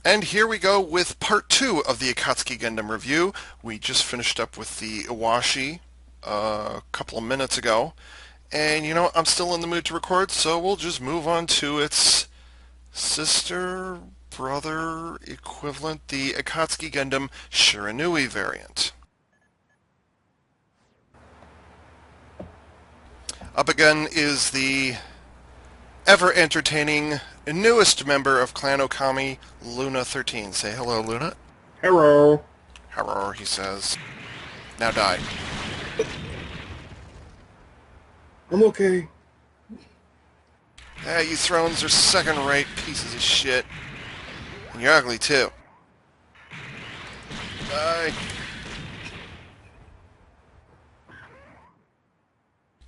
And here we go with part 2 of the Akatsuki Gundam review. We just finished up with the Iwashi a couple of minutes ago. And I'm still in the mood to record, so we'll just move on to its sister, brother equivalent, the Akatsuki Gundam Shiranui variant. Up again is the ever-entertaining newest member of Clan Okami, Luna13. Say hello, Luna. Hello. Hello, he says. Now die. I'm okay. Yeah, you thrones are second-rate pieces of shit. And you're ugly, too. Die.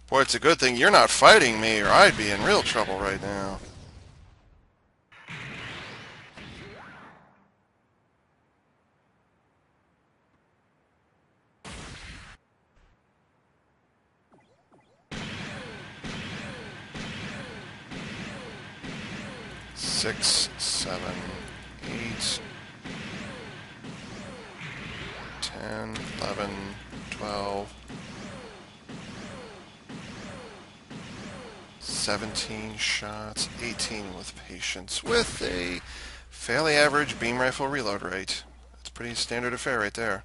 Boy, it's a good thing you're not fighting me, or I'd be in real trouble right now. Six, 7, 8, 10, 11, 12, 17 shots, 18 with patience, with a fairly average beam rifle reload rate. That's pretty standard affair right there.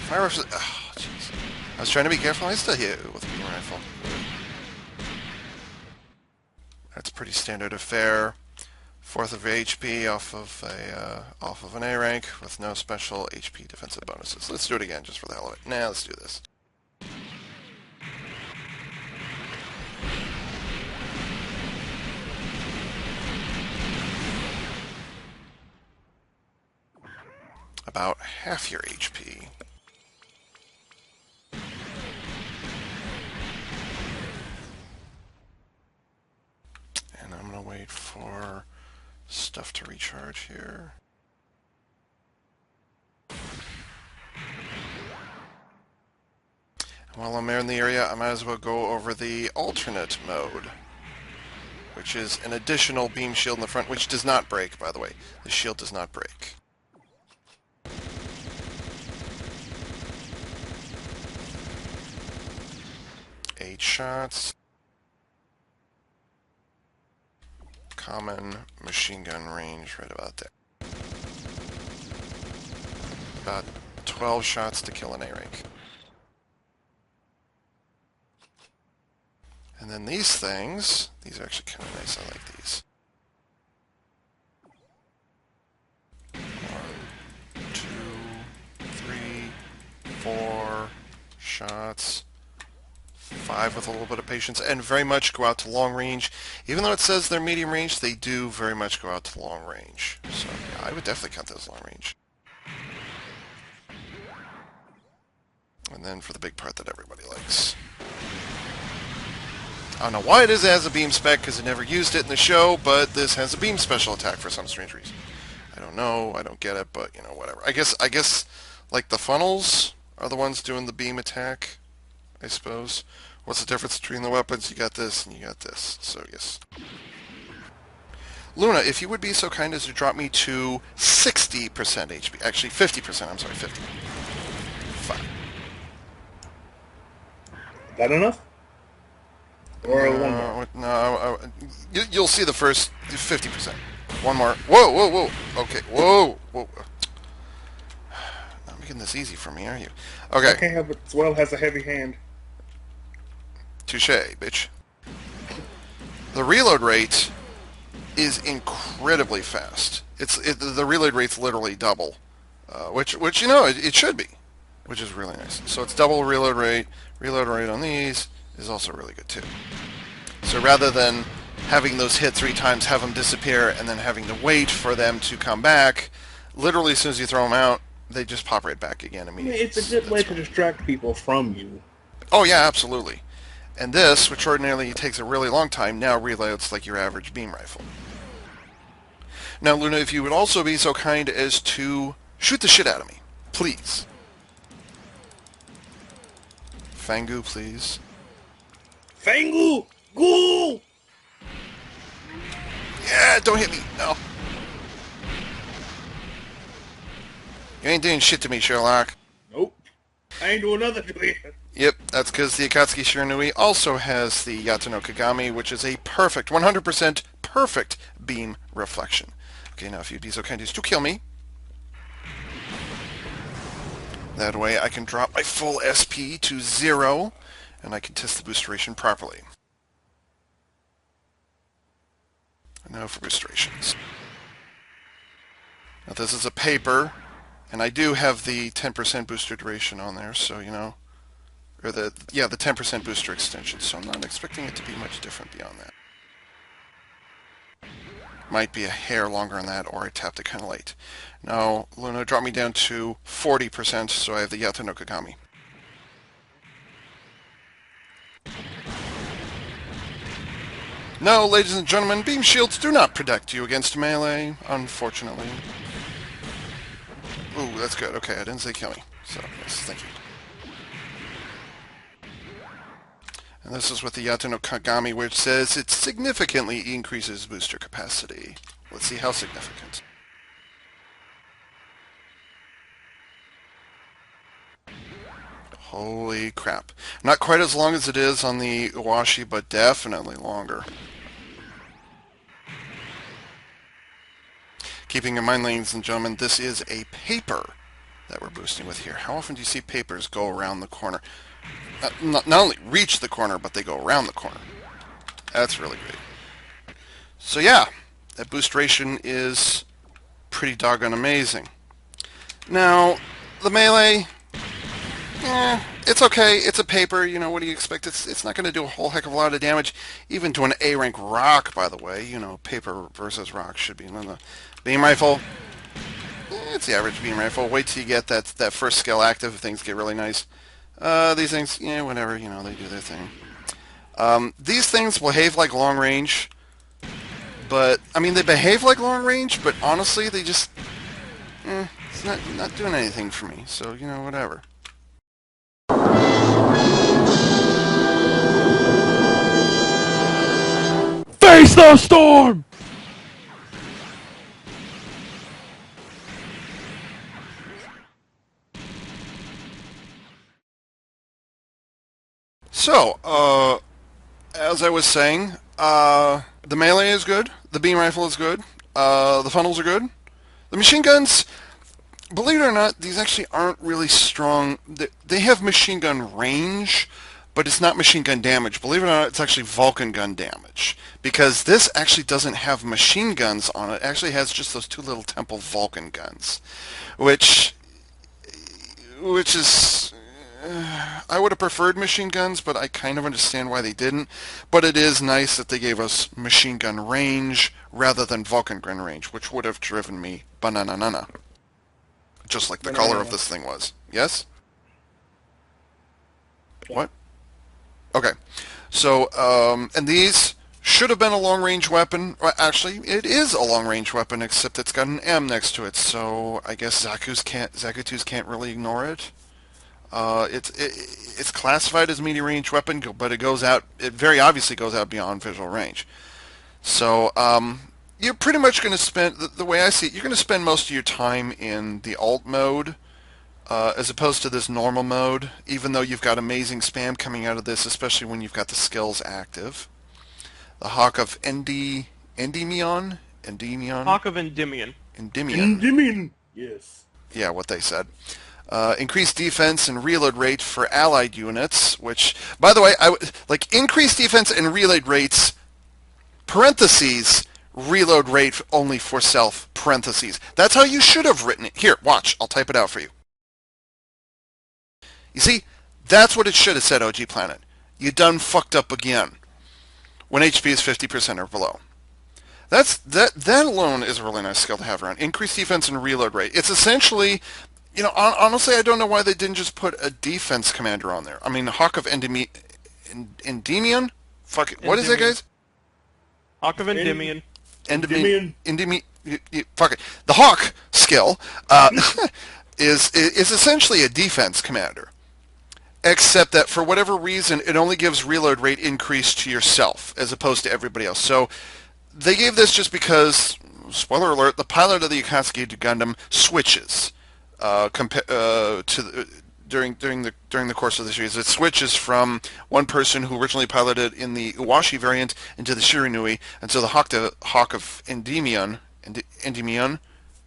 Fire rifle. Oh, jeez. I was trying to be careful. I still hit it with a beam rifle. That's pretty standard affair. 4th of HP off of an A rank with no special HP defensive bonuses. Let's do it again just for the hell of it. Nah, let's do this. About half your HP. And I'm going to wait for stuff to recharge here. And while I'm there in the area, I might as well go over the alternate mode, which is an additional beam shield in the front, which does not break, by the way. The shield does not break. Eight shots. Common machine gun range right about there. About 12 shots to kill an A rank. And then these things, these are actually kind of nice, I like these. 1, 2, 3, 4 shots. 5 with a little bit of patience, and very much go out to long range. Even though it says they're medium range, they do very much go out to long range. So yeah, I would definitely count those long range. And then for the big part that everybody likes. I don't know why it has a beam spec, because I never used it in the show, but this has a beam special attack for some strange reason. I don't know, I don't get it, but whatever. I guess like the funnels are the ones doing the beam attack, I suppose. What's the difference between the weapons? You got this and you got this. So, yes. Luna, if you would be so kind as to drop me to 60% HP. Actually, 50%. I'm sorry, 50. Fine. Is that enough? Or one more? No, you'll see the first 50%. One more. Whoa, whoa, whoa. Okay, whoa, whoa. Not making this easy for me, are you? Okay. I can't help it. Swell has a heavy hand. Touche, bitch. The reload rate is incredibly fast. The reload rate's literally double, which it should be, which is really nice. So it's double reload rate. Reload rate on these is also really good too. So rather than having those hit 3 times, have them disappear, and then having to wait for them to come back, literally as soon as you throw them out, they just pop right back again immediately. It's a good way to distract people from you. Oh yeah, absolutely. And this, which ordinarily takes a really long time, now reloads like your average beam rifle. Now, Luna, if you would also be so kind as to shoot the shit out of me, please. Fangu, please. Fangu! Ghoul! Yeah, don't hit me. No. You ain't doing shit to me, Sherlock. Nope. I ain't doing nothing to you. Yep, that's because the Akatsuki Shiranui also has the Yata-no-Kagami, which is a perfect, 100% perfect beam reflection. Okay, now if you'd be so kind as to kill me. That way I can drop my full SP to 0, and I can test the boost duration properly. Now for boost durations. Now this is a paper, and I do have the 10% booster duration on there, so you know, or the 10% booster extension, so I'm not expecting it to be much different beyond that. Might be a hair longer on that, or I tapped it kind of late. Now, Luna dropped me down to 40%, so I have the Yata-no-Kagami. No, ladies and gentlemen, beam shields do not protect you against melee, unfortunately. Ooh, that's good. Okay, I didn't say kill me. So, yes, thank you. And this is with the Yata-no-Kagami, which says it significantly increases booster capacity. Let's see how significant. Holy crap. Not quite as long as it is on the Iwashi, but definitely longer. Keeping in mind, ladies and gentlemen, this is a paper that we're boosting with here. How often do you see papers go around the corner? Not only reach the corner, but they go around the corner. That's really great. So yeah, that boost duration is pretty doggone amazing. Now, the melee, it's okay. It's a paper. You know, what do you expect? It's not going to do a whole heck of a lot of damage, even to an A-rank rock, by the way. You know, paper versus rock should be. The beam rifle, it's the average beam rifle. Wait till you get that first skill active. Things get really nice. These things, yeah, whatever, you know, they do their thing. These things behave like long range, but, I mean, they behave like long range, but honestly, they just, it's not doing anything for me, so, you know, whatever. Face the storm! So, as I was saying, the melee is good, the beam rifle is good, the funnels are good. The machine guns, believe it or not, these actually aren't really strong. They have machine gun range, but it's not machine gun damage. Believe it or not, it's actually Vulcan gun damage. Because this actually doesn't have machine guns on it. It actually has just those two little Temple Vulcan guns. Which is... I would have preferred machine guns, but I kind of understand why they didn't. But it is nice that they gave us machine gun range rather than Vulcan gun range, which would have driven me banana. Just like the color of this thing was. Yes? What? Okay. So, and these should have been a long-range weapon. Well, actually, it is a long-range weapon, except it's got an M next to it, so I guess Zakutus can't really ignore it. It's classified as medium range weapon, but it very obviously goes out beyond visual range. So you're pretty much going to spend, the way I see it, you're going to spend most of your time in the alt mode as opposed to this normal mode, even though you've got amazing spam coming out of this, especially when you've got the skills active. The Hawk of Endymion? Hawk of Endymion. Endymion. Yes. Yeah, what they said. Increased defense and reload rate for allied units, which, by the way, increased defense and reload rates, parentheses, reload rate only for self, parentheses. That's how you should have written it. Here, watch. I'll type it out for you. You see, that's what it should have said, OG Planet. You done fucked up again. When HP is 50% or below. That alone is a really nice skill to have around. Increased defense and reload rate. It's essentially... You know, honestly, I don't know why they didn't just put a defense commander on there. I mean, the Hawk of Endymion? Fuck it. What is that, guys? Hawk of Endymion. Endymion. Fuck it. The Hawk skill is essentially a defense commander. Except that for whatever reason, it only gives reload rate increase to yourself as opposed to everybody else. So they gave this just because, spoiler alert, the pilot of the Akatsuki Gundam switches during the course of the series. It switches from one person who originally piloted in the Iwashi variant into the Shiranui, and so the Hawk of Endymion,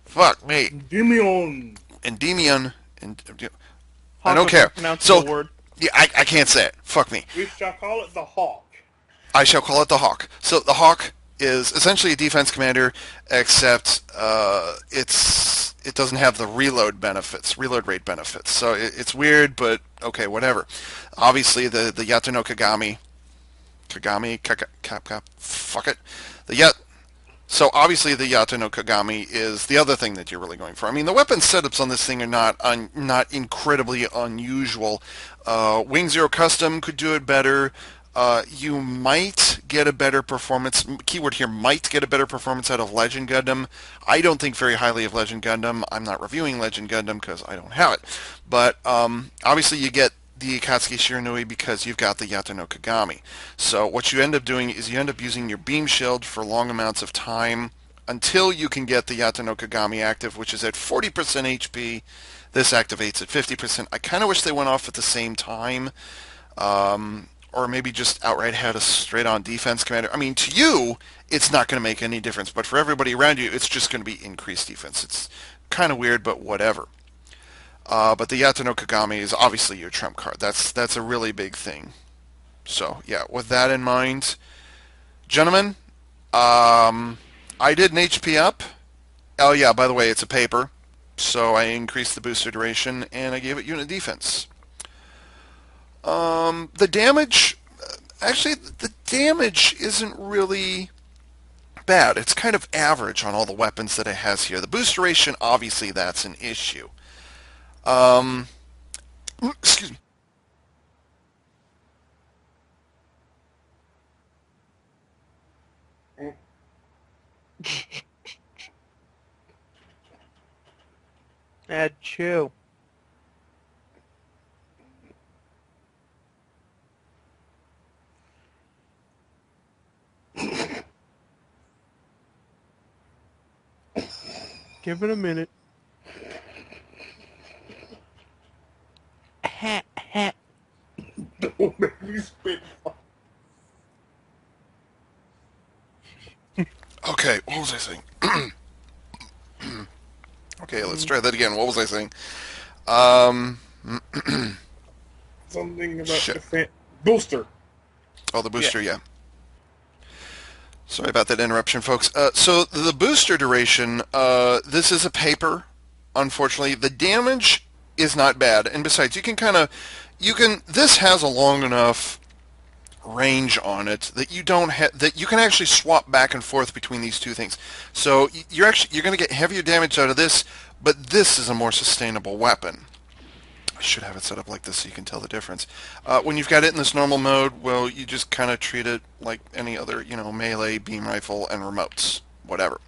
fuck me, Endymion. Endymion, I Hawk don't of care. unpronounceable So word. yeah, I can't say it. Fuck me. We shall call it the Hawk. I shall call it the Hawk. So the Hawk is essentially a defense commander, except it doesn't have the reload rate benefits. So it's weird, but okay, whatever. Obviously, the Yata-no-Kagami, fuck it, the Yat. So obviously the Yata-no-Kagami is the other thing that you're really going for. I mean, the weapon setups on this thing are not incredibly unusual. Wing Zero Custom could do it better. You might get a better performance, keyword here, might get a better performance out of Legend Gundam. I don't think very highly of Legend Gundam. I'm not reviewing Legend Gundam because I don't have it. But obviously you get the Akatsuki Shiranui because you've got the Yata-no-Kagami. So what you end up doing is you end up using your beam shield for long amounts of time until you can get the Yata-no-Kagami active, which is at 40% HP. This activates at 50%. I kind of wish they went off at the same time. Or maybe just outright had a straight-on defense commander. I mean, to you, it's not going to make any difference, but for everybody around you, it's just going to be increased defense. It's kind of weird, but whatever. But the Yata-no-Kagami is obviously your trump card. That's a really big thing. So, yeah, with that in mind, gentlemen, I did an HP up. Oh, yeah, by the way, it's a paper. So I increased the booster duration, and I gave it unit defense. The damage, actually, the damage isn't really bad. It's kind of average on all the weapons that it has here. The boost duration, obviously, that's an issue. Excuse me. Chew. Give it a minute. Don't make me spit. Okay, what was I saying? Okay, let's try that again. What was I saying? Something about Shit. the booster. Oh, the booster, yeah. Sorry about that interruption, folks. So the booster duration, this is a paper, unfortunately. The damage is not bad. And besides, this has a long enough range on it that that you can actually swap back and forth between these two things. So you're going to get heavier damage out of this, but this is a more sustainable weapon. I should have it set up like this so you can tell the difference. When you've got it in this normal mode, well, you just kind of treat it like any other, melee, beam rifle, and remotes, whatever.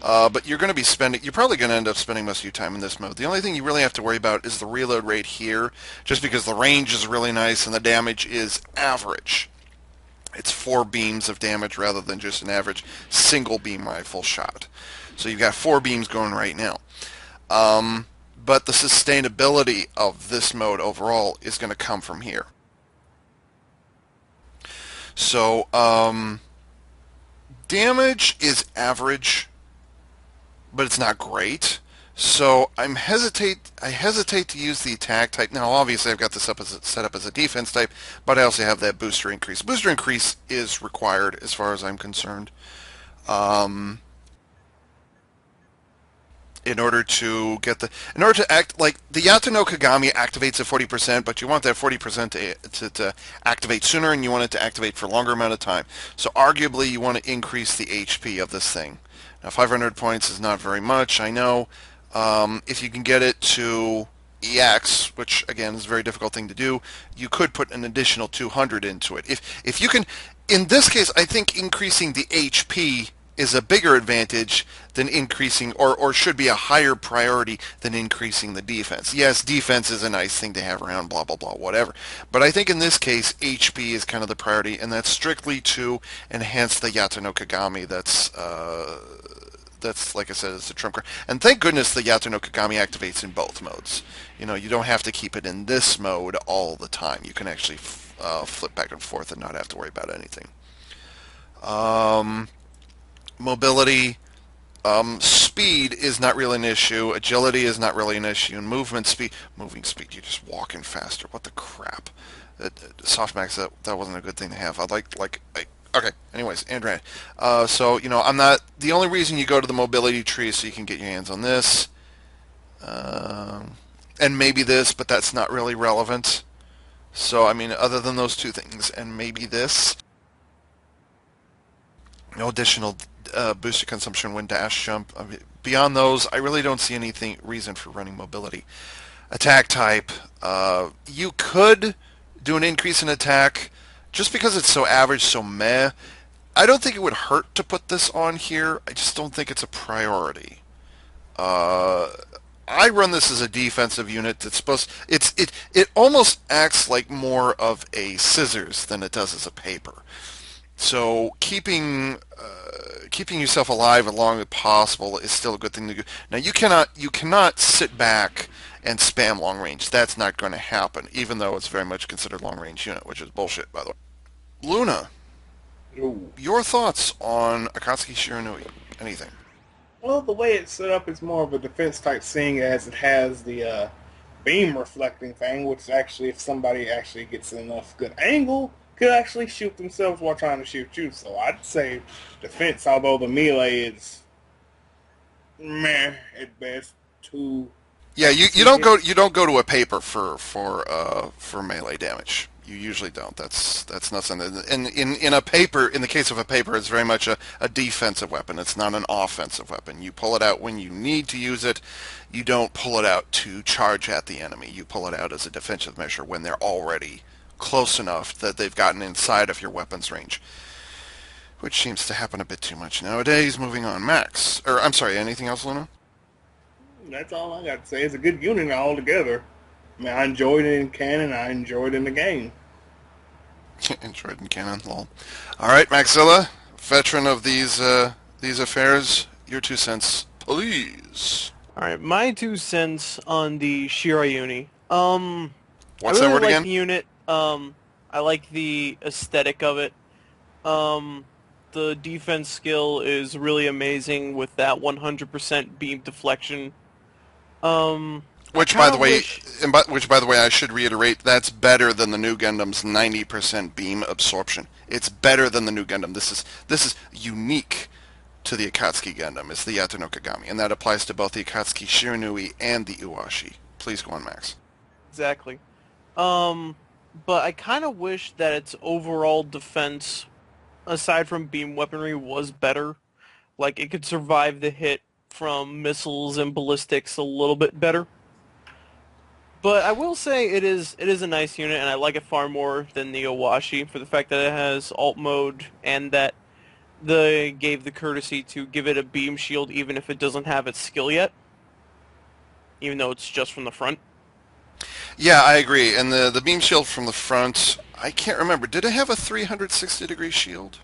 But you're probably going to end up spending most of your time in this mode. The only thing you really have to worry about is the reload rate here, just because the range is really nice and the damage is average. It's 4 beams of damage rather than just an average single beam rifle shot. So you've got 4 beams going right now. But the sustainability of this mode overall is going to come from here. So, damage is average, but it's not great. So I hesitate to use the attack type. Now, obviously, I've got this set up as a defense type, but I also have that booster increase. Booster increase is required as far as I'm concerned. In order to act like the Yata-no-Kagami activates at 40%, but you want that 40% to activate sooner, and you want it to activate for a longer amount of time. So arguably, you want to increase the HP of this thing. Now, 500 points is not very much, I know. If you can get it to EX, which again is a very difficult thing to do, you could put an additional 200 into it. If you can, in this case, I think increasing the HP is a bigger advantage than increasing, or should be a higher priority than increasing the defense. Yes, defense is a nice thing to have around, blah, blah, blah, whatever. But I think in this case, HP is kind of the priority, and that's strictly to enhance the Yata-no-Kagami. That's, like I said, it's a trump card. And thank goodness the Yata-no-Kagami activates in both modes. You know, you don't have to keep it in this mode all the time. You can actually flip back and forth and not have to worry about anything. Mobility, speed is not really an issue. Agility is not really an issue. And moving speed, you're just walking faster. What the crap? Softmax, that wasn't a good thing to have. Okay, anyways, Andrea. So, you know, I'm not... The only reason you go to the mobility tree is so you can get your hands on this. And maybe this, but that's not really relevant. So, I mean, other than those two things, and maybe this. No additional booster consumption when dash jump. I mean, beyond those, I really don't see anything reason for running mobility. Attack type. You could do an increase in attack just because it's so average, so meh. I don't think it would hurt to put this on here. I just don't think it's a priority. I run this as a defensive unit. It's supposed it almost acts like more of a scissors than it does as a paper. So keeping yourself alive as long as possible is still a good thing to do. Now you cannot sit back and spam long range. That's not going to happen, even though it's very much considered long range unit, which is bullshit, by the way. Luna, Ooh. your thoughts on Akatsuki Shiranui? Anything? Well, the way it's set up is more of a defense type thing, as it has the beam reflecting thing, which actually, if somebody actually gets enough good angle, could actually shoot themselves while trying to shoot you. So I'd say defense, although the melee is meh at best. Yeah, you don't go to a paper for melee damage. You usually don't. That's not something. And in a paper, in the case of a paper, it's very much a defensive weapon. It's not an offensive weapon. You pull it out when you need to use it. You don't pull it out to charge at the enemy. You pull it out as a defensive measure when they're already close enough that they've gotten inside of your weapon's range, which seems to happen a bit too much nowadays. Moving on, Max. Or I'm sorry, anything else, Luna? That's all I got to say. It's a good unit altogether. I mean, I enjoyed it in canon. I enjoyed it in the game. Enjoyed in canon, lol. All right, Maxilla, veteran of these affairs, your 2 cents, please. All right, my 2 cents on the Shiranui. What's I that really word like again? the unit. I like the aesthetic of it. The defense skill is really amazing with that 100% beam deflection. Which, by the way, I should reiterate, that's better than the new Gundam's 90% beam absorption. It's better than the new Gundam. This is unique to the Akatsuki Gundam. It's the Yata-no-Kagami, and that applies to both the Akatsuki Shiranui and the Uashi. Please go on, Max. Exactly. But I kind of wish that its overall defense, aside from beam weaponry, was better. Like, it could survive the hit from missiles and ballistics a little bit better. But I will say it is a nice unit, and I like it far more than the Owashi for the fact that it has alt mode and that they gave the courtesy to give it a beam shield even if it doesn't have its skill yet, even though it's just from the front. Yeah, I agree. And the beam shield from the front, I can't remember. Did it have a 360-degree shield?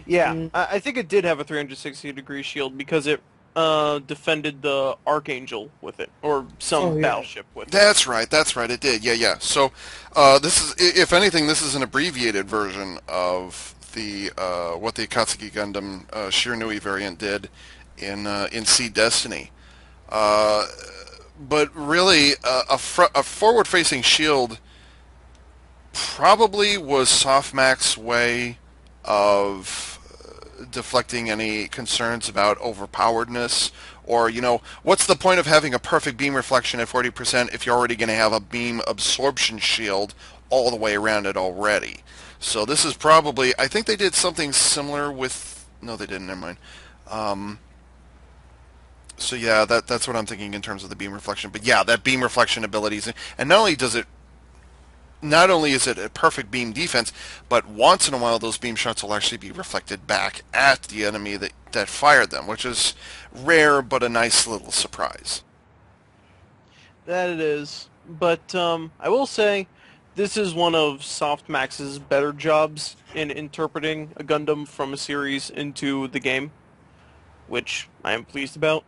Yeah, I think it did have a 360-degree shield because it defended the Archangel with it, or some battleship with it. That's right, it did. Yeah. So, this is, if anything, this is an abbreviated version of the what the Akatsuki Gundam Shiranui variant did in Seed Destiny. But really, a forward-facing shield probably was Softmax's way of deflecting any concerns about overpoweredness, or, you know, what's the point of having a perfect beam reflection at 40% if you're already going to have a beam absorption shield all the way around it already? So this is probably, I think they did something similar with, no they didn't, never mind. So yeah, that's what I'm thinking in terms of the beam reflection. But yeah, that beam reflection abilities, and not only is it a perfect beam defense, but once in a while those beam shots will actually be reflected back at the enemy that that fired them, which is rare but a nice little surprise. That it is. But I will say, this is one of Softmax's better jobs in interpreting a Gundam from a series into the game, which I am pleased about.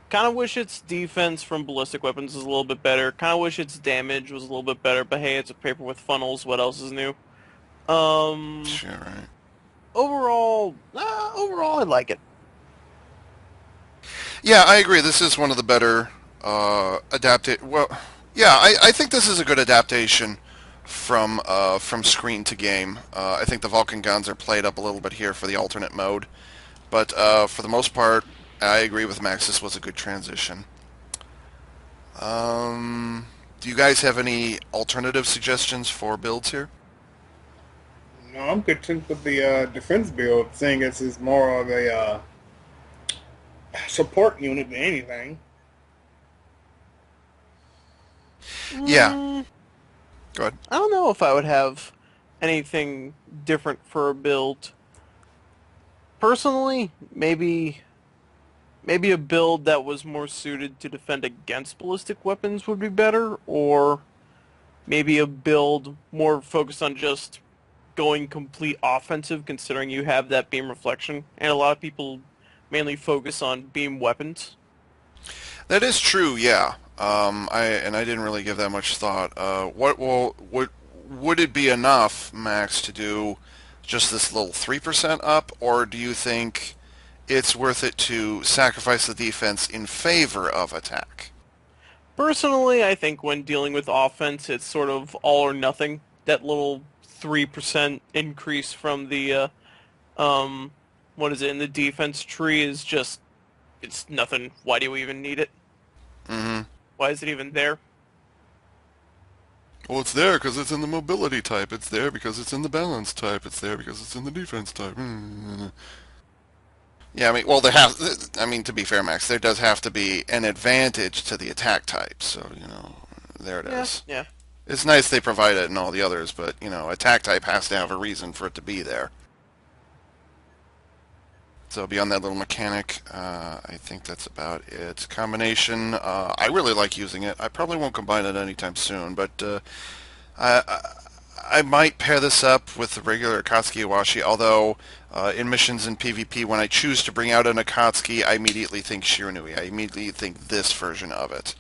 Kind of wish its defense from ballistic weapons was a little bit better. Kind of wish its damage was a little bit better. But hey, it's a paper with funnels. What else is new? Um, Sure, right. overall, I like it. Yeah, I agree. This is one of the better Well, yeah, I think this is a good adaptation from screen to game. I think the Vulcan guns are played up a little bit here for the alternate mode, but for the most part, I agree with Max. This was a good transition. Do you guys have any alternative suggestions for builds here? No, I'm content with the defense build, seeing as it's more of a support unit than anything. Yeah, Mm, go ahead. I don't know if I would have anything different for a build. Personally, maybe a build that was more suited to defend against ballistic weapons would be better, or maybe a build more focused on just going complete offensive, considering you have that beam reflection, and a lot of people mainly focus on beam weapons. That is true. Yeah. I didn't really give that much thought. Would it be enough, Max, to do just this little 3% up, or do you think it's worth it to sacrifice the defense in favor of attack? Personally, I think when dealing with offense, it's sort of all or nothing. That little 3% increase from the um what is it in the defense tree is just it's nothing. Why do we even need it? Mm-hmm. Why is it even there? Well, it's there because it's in the mobility type. It's there because it's in the balance type. It's there because it's in the defense type. Yeah, I mean, well, I mean, to be fair, Max, there does have to be an advantage to the attack type. So, there it Yeah, is. yeah. It's nice they provide it in all the others, but, attack type has to have a reason for it to be there. So beyond that little mechanic, I think that's about it. Combination, I really like using it. I probably won't combine it anytime soon, but I, I I might pair this up with the regular Akatsuki Iwashi, although in missions in PvP, when I choose to bring out an Akatsuki, I immediately think Shiranui. I immediately think this version of it.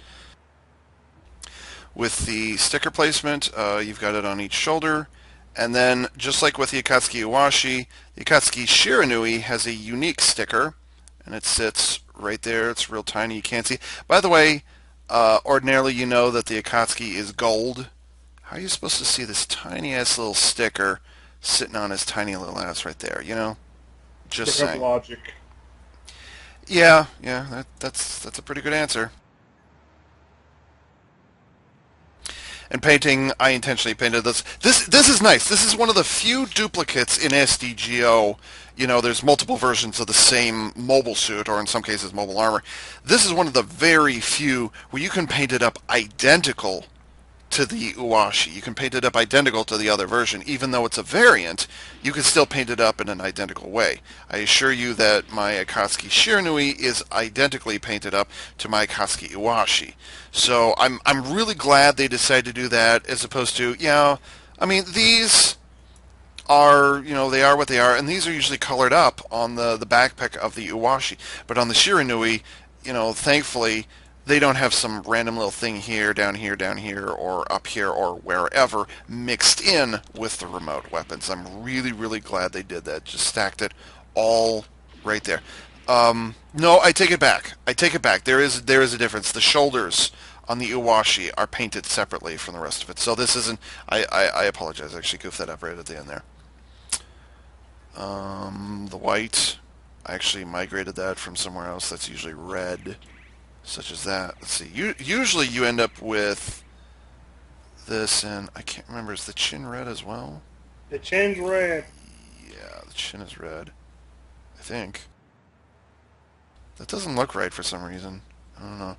With the sticker placement, you've got it on each shoulder. And then, just like with the Akatsuki Iwashi, the Akatsuki Shiranui has a unique sticker, and it sits right there. It's real tiny. You can't see. By the way, ordinarily you know that the Akatsuki is gold. How are you supposed to see this tiny-ass little sticker sitting on his tiny little ass right there, Just Look up saying. logic. Yeah, that's a pretty good answer. And painting, I intentionally painted this. This is nice. This is one of the few duplicates in SDGO. There's multiple versions of the same mobile suit, or in some cases mobile armor. This is one of the very few where you can paint it up identical to the Uwashi. You can paint it up identical to the other version. Even though it's a variant, you can still paint it up in an identical way. I assure you that my Akatsuki Shiranui is identically painted up to my Akatsuki Iwashi. So I'm really glad they decided to do that as opposed to, I mean, these are, they are what they are, and these are usually colored up on the backpack of the Iwashi. But on the Shiranui, thankfully, they don't have some random little thing here, down here, or up here, or wherever mixed in with the remote weapons. I'm really, really glad they did that. Just stacked it all right there. No, I take it back. There is a difference. The shoulders on the Iwashi are painted separately from the rest of it. So this isn't... I apologize. I actually goofed that up right at the end there. The white, I actually migrated that from somewhere else. That's usually red. Such as that. Let's see. Usually you end up with this, and I can't remember. Is the chin red as well? The chin's red. Yeah, the chin is red. I think. That doesn't look right for some reason. I don't know.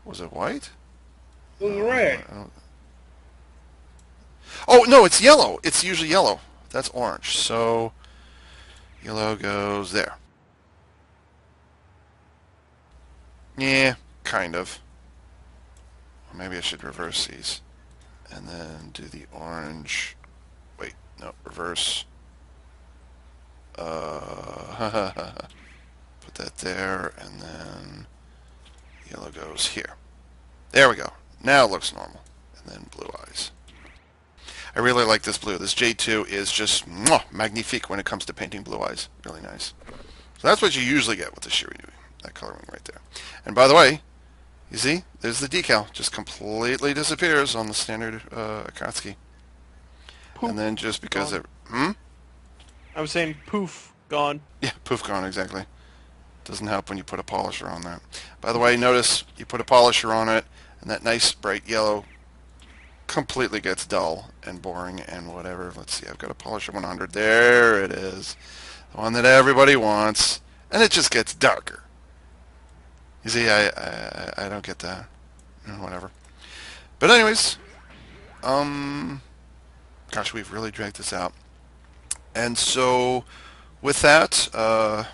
Was it white? It was red. Oh, no, it's yellow. It's usually yellow. that's orange. So yellow goes there. Yeah, kind of. Maybe I should reverse these. And then do the orange. Wait, no, reverse. Put that there, and then yellow goes here. There we go. Now it looks normal. And then blue eyes. I really like this blue. This J2 is just magnifique when it comes to painting blue eyes. Really nice. So that's what you usually get with the Shiranui. That coloring right there. And by the way, you see, there's the decal. Just completely disappears on the standard Akatsuki. Poof, And then just because gone. it... I was saying poof, gone. Yeah, poof gone, exactly. Doesn't help when you put a polisher on that. By the way, notice you put a polisher on it, and that nice bright yellow completely gets dull and boring and whatever. Let's see, I've got a polisher 100. There it is. The one that everybody wants. And it just gets darker. You see, I don't get that. Whatever. But anyways, gosh, we've really dragged this out. And so, with that,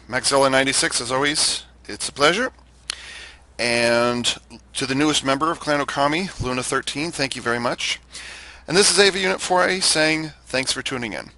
Maxilla96, as always, it's a pleasure. And to the newest member of Clan Okami, Luna13, thank you very much. And this is Ava Unit 4A saying thanks for tuning in.